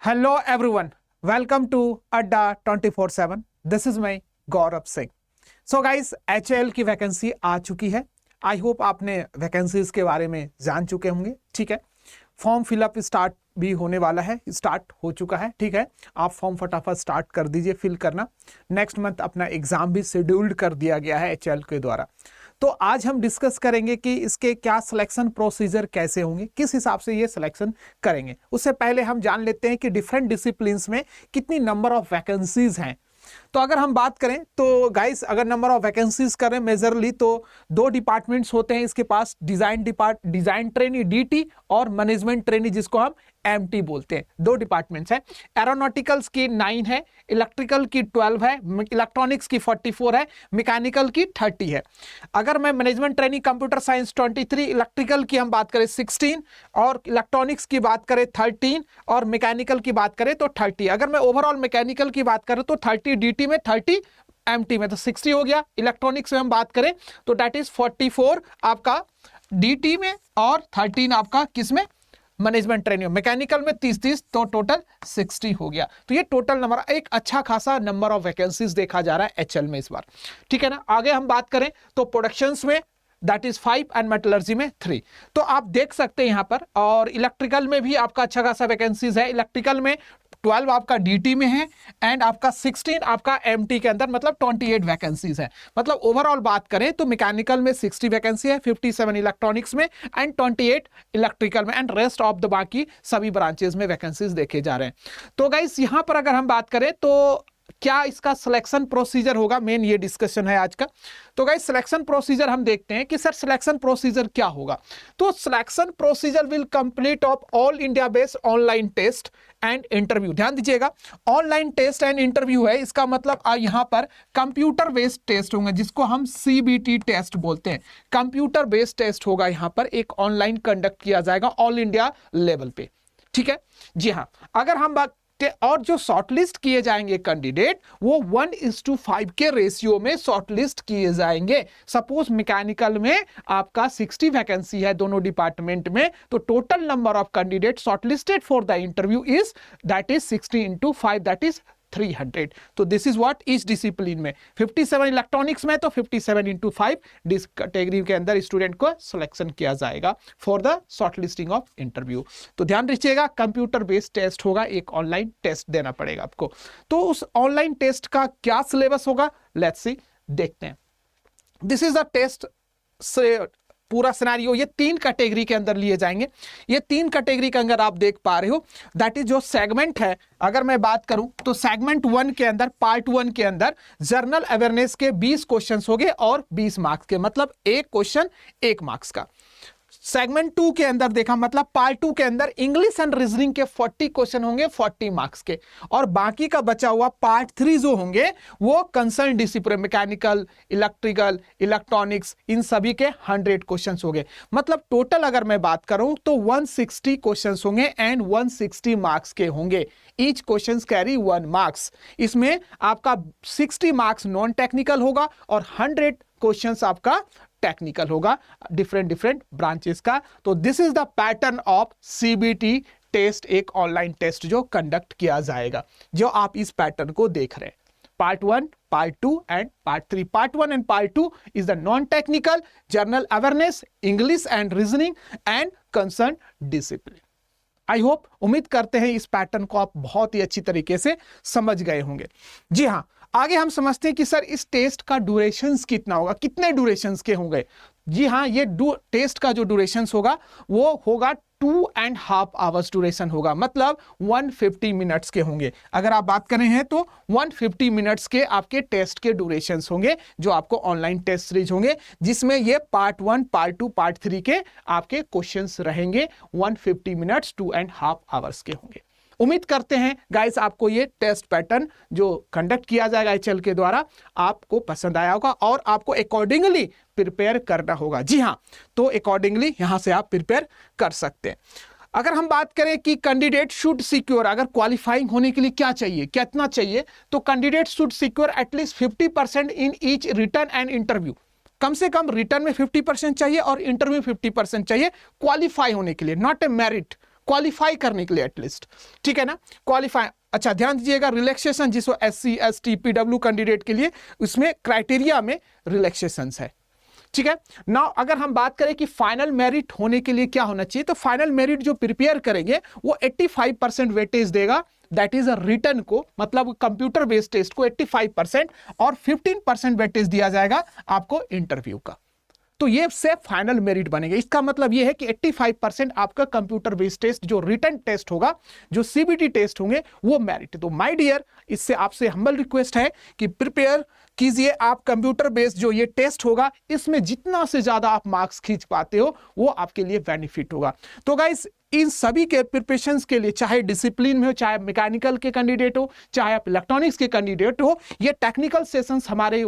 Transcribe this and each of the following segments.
Hello everyone, welcome to Adda 24/7. This is my Gaurav Singh. So guys, HAL की vacancy आ चुकी है. I hope आपने vacancies के बारे में जान चुके होंगे. ठीक है, फॉर्म फिलअप स्टार्ट भी होने वाला है, स्टार्ट हो चुका है. ठीक है, आप फॉर्म फटाफट स्टार्ट कर दीजिए फिल करना. नेक्स्ट मंथ अपना एग्जाम भी शेड्यूल्ड कर दिया गया है HAL के द्वारा. तो आज हम डिस्कस करेंगे कि इसके क्या सिलेक्शन प्रोसीजर कैसे होंगे, किस हिसाब से ये सिलेक्शन करेंगे. उससे पहले हम जान लेते हैं कि डिफरेंट डिसिप्लिन्स में कितनी नंबर ऑफ वैकेंसीज हैं. तो अगर हम बात करें तो गाइस, अगर नंबर ऑफ वैकेंसीज करें मेजरली तो दो डिपार्टमेंट्स होते हैं इसके पास. डिजाइन ट्रेनी DT और मैनेजमेंट ट्रेनी जिसको हम MT बोलते हैं. दो डिपार्टमेंट्स हैं. एरोनॉटिकल्स की 9 है, इलेक्ट्रिकल की 12 है, इलेक्ट्रॉनिक्स की 44 है, मैकेनिकल की 30 है. अगर मैं management trainee computer science 23, electrical की हम बात करें 16 और इलेक्ट्रॉनिक्स की बात करें 13 और मैकेनिकल की बात करें तो 30. अगर मैं ओवरऑल मैकेनिकल की बात करें तो 30 DT में, 30 MT में, तो 60 हो गया. इलेक्ट्रॉनिक्स में हम बात करें तो दैट इज 44 आपका DT में और 13 आपका किसमें, मैनेजमेंट ट्रेनिंग. मैकेनिकल में 30, तो टोटल 60 हो गया. तो ये टोटल नंबर, एक अच्छा खासा नंबर ऑफ वैकेंसीज देखा जा रहा है HL में इस बार. ठीक है ना. आगे हम बात करें तो प्रोडक्शंस में दैट इज 5 एंड मेटलर्जी में 3. तो आप देख सकते हैं यहां पर. और इलेक्ट्रिकल में भी आपका अच्छा खासा वैकेंसीज है. इलेक्ट्रिकल में 12 आपका DT में है एंड आपका 16 आपका MT के अंदर, मतलब 28 वैकेंसीज है. मतलब ओवरऑल बात करें तो मैकेनिकल में 60 वैकेंसी है, 57 इलेक्ट्रॉनिक्स में एंड 28 इलेक्ट्रिकल में, एंड रेस्ट ऑफ द बाकी सभी ब्रांचेस में वैकेंसीज देखे जा रहे हैं. तो गाइस, यहां पर अगर हम बात करें तो क्या इसका सिलेक्शन प्रोसीजर होगा, मेन ये डिस्कशन है आज का. तो गाइस, सिलेक्शन प्रोसीजर हम देखते हैं कि सर सिलेक्शन प्रोसीजर क्या होगा. तो selection procedure will complete of all India based online test and interview. ध्यान दीजिएगा, ऑनलाइन टेस्ट एंड इंटरव्यू है. इसका मतलब यहां पर कंप्यूटर बेस्ड टेस्ट होंगे जिसको हम CBT टेस्ट बोलते हैं. कंप्यूटर बेस्ड टेस्ट होगा यहां पर, एक ऑनलाइन कंडक्ट किया जाएगा ऑल इंडिया लेवल पे. ठीक है जी हाँ. अगर हम बात और जो शॉर्टलिस्ट किए जाएंगे कैंडिडेट, वो 1:5 के रेशियो में शॉर्टलिस्ट किए जाएंगे. सपोज मैकेनिकल में आपका 60 वैकेंसी है दोनों डिपार्टमेंट में, तो total number of candidate shortlisted for the interview is that is 60 × 5 that is 300. तो this is what is discipline में. 57 इलेक्ट्रॉनिक्स में तो 57 × 5 डिस कैटेगरी के अंदर स्टूडेंट को सिलेक्शन किया जाएगा for the shortlisting of interview. तो ध्यान रखिएगा, कंप्यूटर बेस्ड टेस्ट होगा, एक ऑनलाइन टेस्ट देना पड़ेगा आपको. तो उस ऑनलाइन टेस्ट का क्या सिलेबस होगा, लेट्स सी, देखते हैं. दिस इज द टेस्ट से पूरा सिनेरियो. ये 3 कैटेगरी के अंदर लिए जाएंगे. ये 3 कैटेगरी के अंदर आप देख पा रहे हो, दैट इज जो सेगमेंट है. अगर मैं बात करूं तो सेगमेंट 1 के अंदर, पार्ट 1 के अंदर जनरल अवेयरनेस के 20 क्वेश्चंस हो गए और 20 मार्क्स के, मतलब एक क्वेश्चन 1 मार्क्स का. सेगमेंट 2 के अंदर देखा, मतलब पार्ट 2 के अंदर इंग्लिश एंड रीजनिंग के 40 क्वेश्चन होंगे 40 मार्क्स के. और बाकी का बचा हुआ पार्ट 3 जो होंगे वो concern discipline, mechanical, electrical, electronics, इन सभी के 100 क्वेश्चन होंगे. मतलब टोटल अगर मैं बात करूं तो 160 क्वेश्चन होंगे एंड 160 मार्क्स के होंगे. Each question carry 1 marks. इसमें आपका 60 मार्क्स नॉन टेक्निकल होगा और 100 क्वेश्चंस आपका टेक्निकल होगा, डिफरेंट ब्रांचेस का. तो this is the pattern of CBT test, एक ऑनलाइन टेस्ट जो कंडक्ट किया जाएगा, जो आप इस पैटर्न को देख रहे हैं. Part 1, part 2 and part 3. Part 1 and part 2 is the non technical, general awareness, English and reasoning and concern discipline. I hope, उम्मीद करते हैं इस पैटर्न को आप बहुत ही अच्छी तरीके से समझ गए होंगे. जी हाँ, आगे हम समझते हैं कि सर इस टेस्ट का ड्यूरेशंस कितना होगा, कितने ड्यूरेशंस के होंगे. जी हाँ, ये टेस्ट का जो ड्यूरेशंस होगा वो होगा 2.5 आवर्स ड्यूरेशन होगा, मतलब 150 मिनट्स के होंगे. अगर आप बात करें हैं तो 150 मिनट्स के आपके टेस्ट के ड्यूरेशंस होंगे जो आपको ऑनलाइन टेस्ट सीरीज होंगे, जिसमें ये पार्ट 1, पार्ट 2, पार्ट 3 के आपके क्वेश्चंस रहेंगे. 150 मिनट्स 2.5 आवर्स के होंगे. उम्मीद करते हैं गाइस आपको ये टेस्ट पैटर्न जो कंडक्ट किया जाएगा HL के द्वारा आपको पसंद आया होगा और आपको अकॉर्डिंगली प्रिपेयर करना होगा. जी हाँ, तो अकॉर्डिंगली यहां से आप प्रिपेयर कर सकते हैं. अगर हम बात करें कि कैंडिडेट शुड सिक्योर, अगर क्वालिफाइंग होने के लिए क्या चाहिए, कितना चाहिए, तो candidate should secure at least 50% in each written and interview. कम से कम रिटर्न में 50% चाहिए और इंटरव्यू 50% चाहिए क्वालिफाई होने के लिए, नॉट ए मेरिट. क्वालिफाई करने के लिए एटलीस्ट, ठीक है ना, क्वालिफाई। अच्छा ध्यान दीजिएगा, रिलैक्सेशन जिसको SC ST PW कैंडिडेट के लिए उसमें क्राइटेरिया में रिलैक्सेशन है, ठीक है। नाउ अगर हम बात करें कि फाइनल मेरिट होने के लिए क्या होना चाहिए, तो फाइनल मेरिट जो प्रिपेयर करेंगे वो 85% वेटेज देगा, दैट इज अ रिटन को, मतलब कंप्यूटर बेस्ड टेस्ट को 85%, और 15% वेटेज दिया जाएगा आपको इंटरव्यू का। तो ये से फाइनल मेरिट बनेगा। इसका मतलब ये है कि 85% आपका कंप्यूटर बेस्ड टेस्ट जो रिटन टेस्ट होगा, जो CBT टेस्ट होंगे, वो मेरिट। तो माय डियर, इससे आपसे हम्बल रिक्वेस्ट है कि प्रिपेयर कीजिए आप कंप्यूटर बेस्ड जो ये टेस्ट होगा, इसमें जितना से ज्यादा आप मार्क्स खींच पाते हो वो आपके लिए बेनिफिट होगा। तो गाइस इन सभी के प्रिपरेशंस के लिए, चाहे डिसिप्लिन में हो, चाहे मैकेनिकल के कैंडिडेट हो, चाहे आप इलेक्ट्रॉनिक्स के कैंडिडेट हो, ये टेक्निकल सेशंस हमारे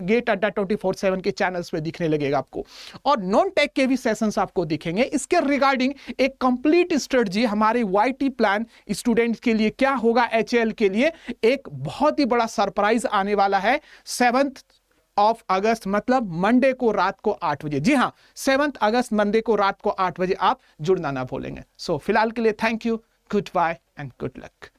गेट अड्डा 24/7 के चैनल्स पे दिखने लगेगा आपको, और नॉन टेक के भी सेशंस आपको दिखेंगे। इसके रिगार्डिंग एक कंप्लीट स्ट्रेटजी हमारे YT प्लान स्टूडेंट्स के लिए क्या होगा, HAL के लिए एक बहुत ही बड़ा सरप्राइज आने वाला है 7th ऑफ अगस्त, मतलब मंडे को रात को 8 बजे। जी हाँ, 7th अगस्त मंडे को रात को 8 बजे आप जुड़ना ना भूलेंगे। सो फिलहाल के लिए thank you, good bye and good luck.